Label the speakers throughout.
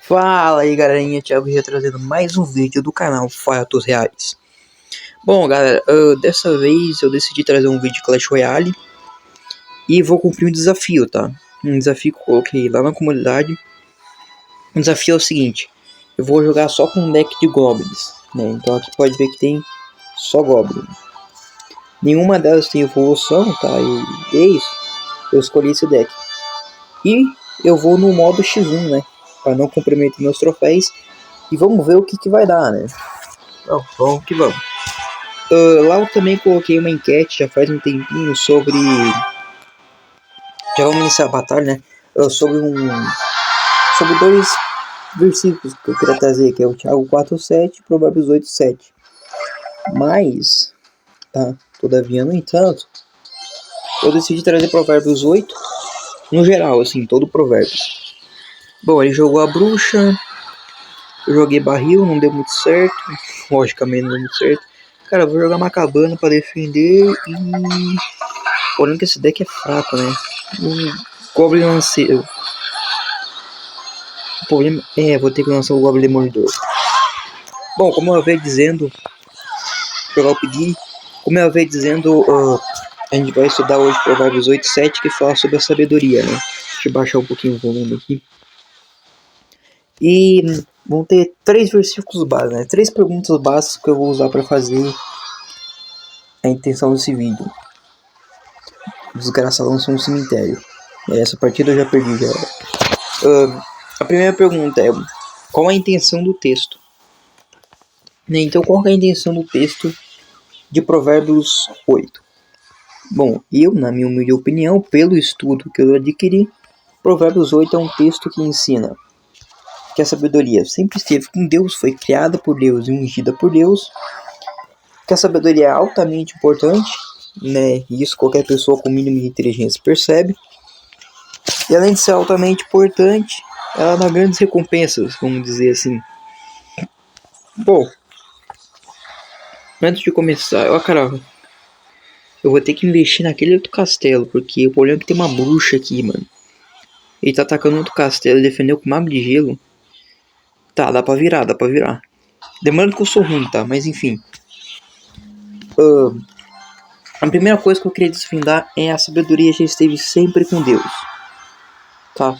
Speaker 1: Fala aí galerinha, Thiago já trazendo mais um vídeo do canal Fatos Reais. Bom galera, dessa vez eu decidi trazer um vídeo de Clash Royale e vou cumprir um desafio, tá? Um desafio que eu coloquei lá na comunidade. O desafio é o seguinte: eu vou jogar só com um deck de Goblins, né? Então aqui pode ver que tem só Goblin. Nenhuma delas tem evolução, tá? E é isso, eu escolhi esse deck. E eu vou no modo X1, né? Para não comprometer meus troféus. E vamos ver o que vai dar, né? Então, vamos que vamos. Lá eu também coloquei uma enquete já faz um tempinho sobre... Já vamos iniciar a batalha, né? Sobre dois versículos que eu queria trazer, que é o Thiago 4.7 e Provérbios 8.7. Mas, tá? Todavia, no entanto, eu decidi trazer Provérbios 8 no geral, assim, todo Provérbios. Bom, ele jogou a bruxa. Eu joguei barril, não deu muito certo. Logicamente não deu muito certo. Cara, eu vou jogar Macabana pra defender e... Porém que esse deck é fraco, né? O Goblin lanceiro. O problema é, vou ter que lançar o Goblin Demolidor. Bom, como eu havia dizendo... Jogar o Piggy. Como eu havia dizendo... a gente vai estudar hoje Provérbios 8.7, que fala sobre a sabedoria, né? Deixa eu baixar um pouquinho o volume aqui. E vão ter 3 versículos básicos, né? 3 perguntas básicas que eu vou usar para fazer a intenção desse vídeo. Desgraçado lançou um cemitério. Essa partida eu já perdi já. A primeira pergunta é: qual a intenção do texto? Então, qual é a intenção do texto de Provérbios 8? Bom, eu, na minha humilde opinião, pelo estudo que eu adquiri, Provérbios 8 é um texto que ensina que a sabedoria sempre esteve com Deus, foi criada por Deus e ungida por Deus, que a sabedoria é altamente importante, né? E isso qualquer pessoa com mínimo de inteligência percebe. E além de ser altamente importante, ela dá grandes recompensas, vamos dizer assim. Bom, antes de começar, caramba, eu vou ter que investir naquele outro castelo, porque o problema é que tem uma bruxa aqui, mano. Ele tá atacando outro castelo, ele defendeu com mago de gelo. Tá, dá pra virar. Lembrando que eu sou ruim, tá? Mas enfim. A primeira coisa que eu queria desvendar é a sabedoria já esteve sempre com Deus. Tá?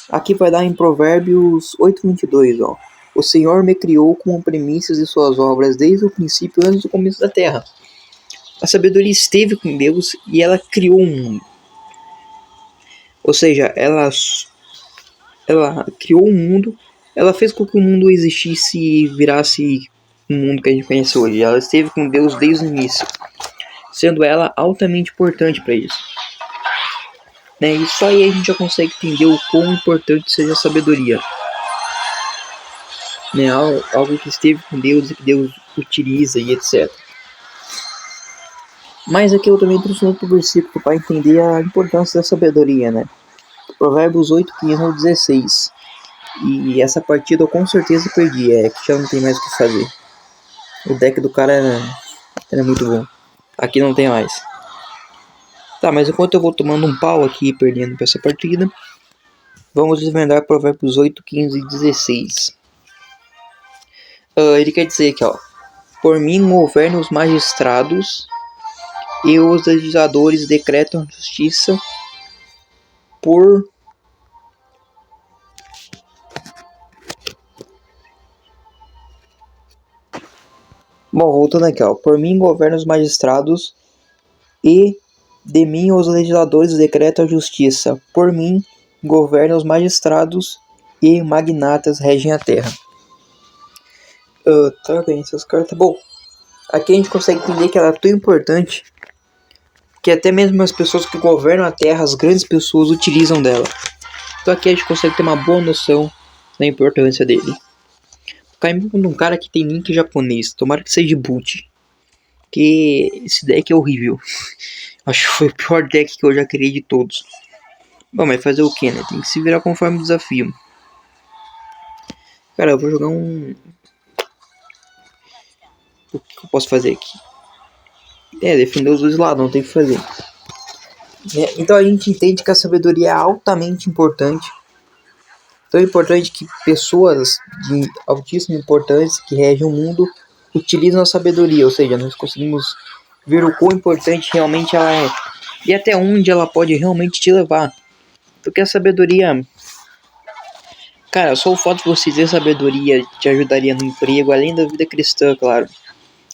Speaker 1: Aqui vai dar em Provérbios 8.22, ó. O Senhor me criou com premissas de suas obras desde o princípio, antes do começo da terra. A sabedoria esteve com Deus e ela criou o mundo. Ou seja, ela criou o mundo, ela fez com que o mundo existisse e virasse o mundo que a gente conhece hoje. Ela esteve com Deus desde o início, sendo ela altamente importante para isso. Né? E só aí a gente já consegue entender o quão importante seja a sabedoria. Né? Algo que esteve com Deus e que Deus utiliza e etc. Mas aqui eu também trouxe um outro versículo para entender a importância da sabedoria, né? Provérbios 8:15-16. E essa partida eu com certeza perdi, que já não tem mais o que fazer. O deck do cara era muito bom. Aqui não tem mais. Tá, mas enquanto eu vou tomando um pau aqui e perdendo pra essa partida, vamos desvendar Provérbios 8:15-16. Ele quer dizer aqui, ó: por mim governam os magistrados e os legisladores decretam justiça por... Bom, voltando aqui, ó: por mim governam os magistrados e de mim os legisladores decretam a justiça. Por mim governam os magistrados e magnatas regem a terra. Tá bem, essas cartas. Bom, aqui a gente consegue entender que ela é tão importante que até mesmo as pessoas que governam a terra, as grandes pessoas, utilizam dela. Então aqui a gente consegue ter uma boa noção da importância dele. Caímos com um cara que tem link japonês. Tomara que seja boot, que esse deck é horrível. Acho que foi o pior deck que eu já criei de todos. Bom, mas fazer o que, né? Tem que se virar conforme o desafio. Cara, eu vou jogar um... O que eu posso fazer aqui? Defender os dois lados, não tem o que fazer. Então a gente entende que a sabedoria é altamente importante. tão importante que pessoas de altíssima importância que regem o mundo utilizam a sabedoria, ou seja, nós conseguimos ver o quão importante realmente ela é e até onde ela pode realmente te levar. Porque a sabedoria, cara, só o fato de você ter sabedoria te ajudaria no emprego, além da vida cristã, claro.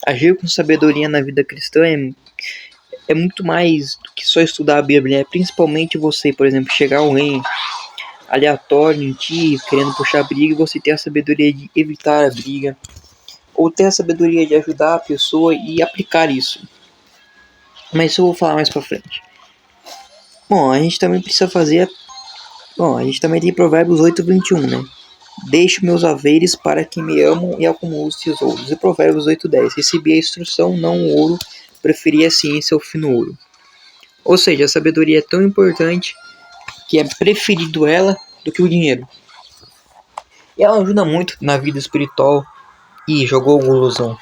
Speaker 1: Agir com sabedoria na vida cristã é muito mais do que só estudar a Bíblia, né? Principalmente você, por exemplo, chegar alguém aleatório em ti, querendo puxar briga, e você ter a sabedoria de evitar a briga, ou ter a sabedoria de ajudar a pessoa e aplicar isso. Mas isso eu vou falar mais pra frente. Bom, a gente também precisa fazer... Bom, a gente também tem Provérbios 8:21, né? Deixo meus haveres para que me amam e acumulo os tesouros. E Provérbios 8:10. Recebi a instrução, não o ouro, preferi a ciência ao fino ouro. Ou seja, a sabedoria é tão importante que é preferido ela do que o dinheiro. E ela ajuda muito na vida espiritual. Ih, jogou o golosão.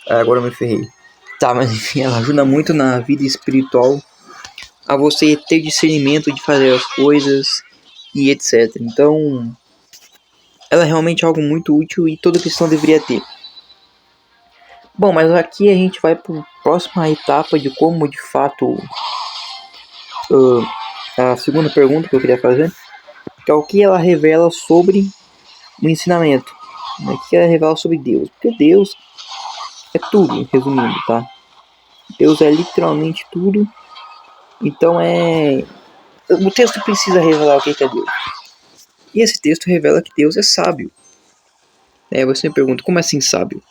Speaker 1: Agora eu me ferrei. Tá, mas enfim, ela ajuda muito na vida espiritual a você ter discernimento de fazer as coisas e etc. Então, ela é realmente algo muito útil e todo cristão deveria ter. Bom, mas aqui a gente vai para a próxima etapa de como de fato a segunda pergunta que eu queria fazer, que é o que ela revela sobre o ensinamento, né? O que ela revela sobre Deus, porque Deus é tudo, resumindo, tá? Deus é literalmente tudo, então o texto precisa revelar o que é Deus. E esse texto revela que Deus é sábio. Você me pergunta, como assim sábio?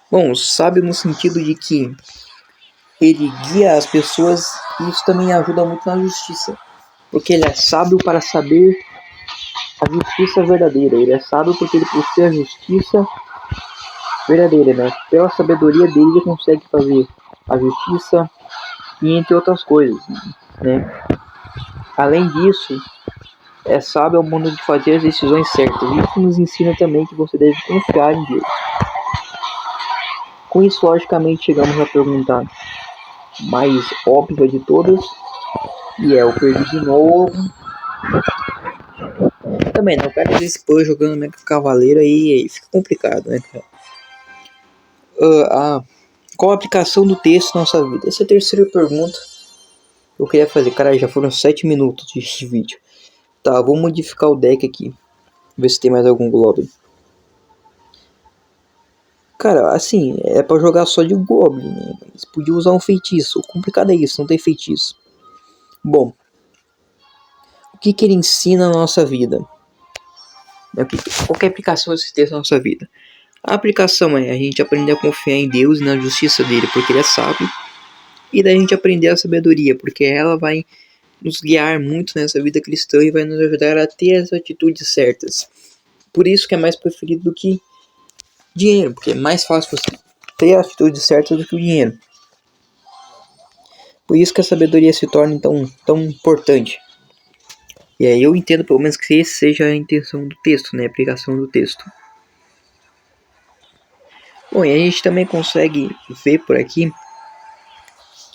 Speaker 1: Bom, sábio no sentido de que ele guia as pessoas e isso também ajuda muito na justiça. Porque ele é sábio para saber a justiça verdadeira. Ele é sábio porque ele possui a justiça verdadeira, né? Pela sabedoria dele ele consegue fazer a justiça e entre outras coisas, né? Além disso, é sábio ao mundo de fazer as decisões certas. Isso nos ensina também que você deve confiar em Deus. Com isso, logicamente, chegamos à pergunta mais óbvia de todas, e eu perdi de novo. Também, não quero dizer spam jogando Mega Cavaleiro aí fica complicado, né, cara? Qual a aplicação do texto na nossa vida? Essa é a terceira pergunta que eu queria fazer. Cara, já foram 7 minutos de vídeo. Tá, vou modificar o deck aqui. Ver se tem mais algum Goblin. Cara, assim, é pra jogar só de Goblin, né? Mas podia usar um feitiço. O complicado é isso, não tem feitiço. Bom, o que ele ensina na nossa vida? Qual é a aplicação desse texto na nossa vida? A aplicação é a gente aprender a confiar em Deus e na justiça dele, porque ele é sábio. E daí a gente aprender a sabedoria, porque ela vai nos guiar muito nessa vida cristã e vai nos ajudar a ter as atitudes certas. Por isso que é mais preferido do que dinheiro, porque é mais fácil você ter as atitudes certas do que o dinheiro. Por isso que a sabedoria se torna tão importante. E aí eu entendo pelo menos que essa seja a intenção do texto, né? A aplicação do texto. Bom, e a gente também consegue ver por aqui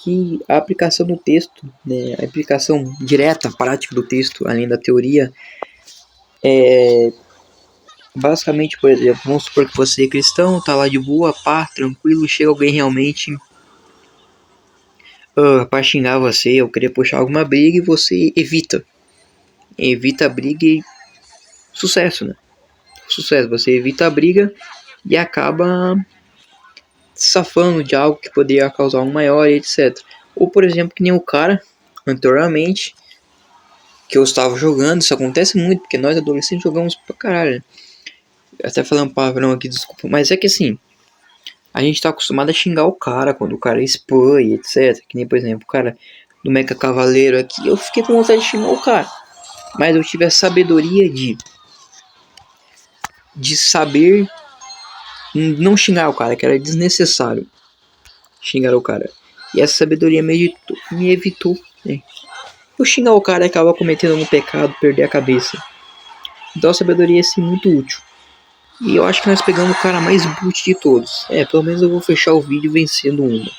Speaker 1: que a aplicação do texto, né, a aplicação direta, prática do texto, além da teoria, é basicamente, por exemplo, vamos supor que você é cristão, tá lá de boa, pá, tranquilo, chega alguém realmente pra xingar você ou querer puxar alguma briga e você evita a briga e sucesso, né? Sucesso, você evita a briga e acaba safando de algo que poderia causar um maior, etc. Ou, por exemplo, que nem o cara, anteriormente, que eu estava jogando, isso acontece muito, porque nós adolescentes jogamos pra caralho. Até falando palavrão aqui, desculpa, mas é que assim, a gente tá acostumado a xingar o cara quando o cara é spam e etc. Que nem, por exemplo, o cara do Mecha Cavaleiro aqui, eu fiquei com vontade de xingar o cara. Mas eu tive a sabedoria de saber não xingar o cara, que era desnecessário xingar o cara. E essa sabedoria me evitou, né? Eu xingar o cara e acabar cometendo um pecado, perder a cabeça. Então a sabedoria é sim muito útil. E eu acho que nós pegamos o cara mais boot de todos. Pelo menos eu vou fechar o vídeo vencendo uma.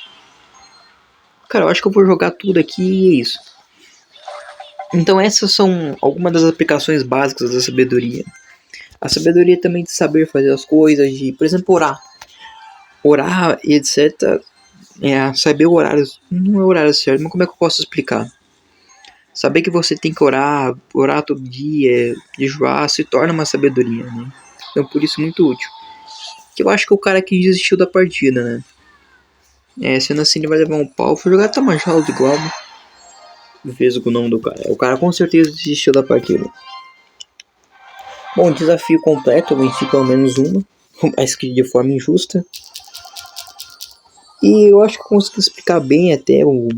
Speaker 1: Cara, eu acho que eu vou jogar tudo aqui e é isso. Então essas são algumas das aplicações básicas da sabedoria. A sabedoria também de saber fazer as coisas, de, por exemplo, orar. Orar e etc. Saber o horário, não é o horário certo, mas como é que eu posso explicar? Saber que você tem que orar todo dia, jejuar, se torna uma sabedoria, né? Então por isso muito útil. Que eu acho que o cara que desistiu da partida, né? Sendo assim ele vai levar um pau, foi jogar Tamajalo de Globo. Fez o nome do cara. O cara com certeza desistiu da partida. Bom, desafio completo, eu venci pelo menos uma, mas que de forma injusta. E eu acho que eu consegui explicar bem até o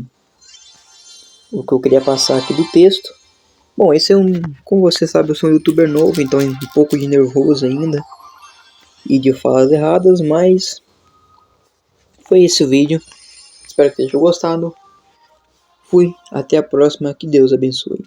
Speaker 1: que eu queria passar aqui do texto. Bom, esse é como você sabe, eu sou um youtuber novo, então é um pouco de nervoso ainda. E de falas erradas, mas foi esse o vídeo. Espero que tenham gostado. Fui, até a próxima, que Deus abençoe.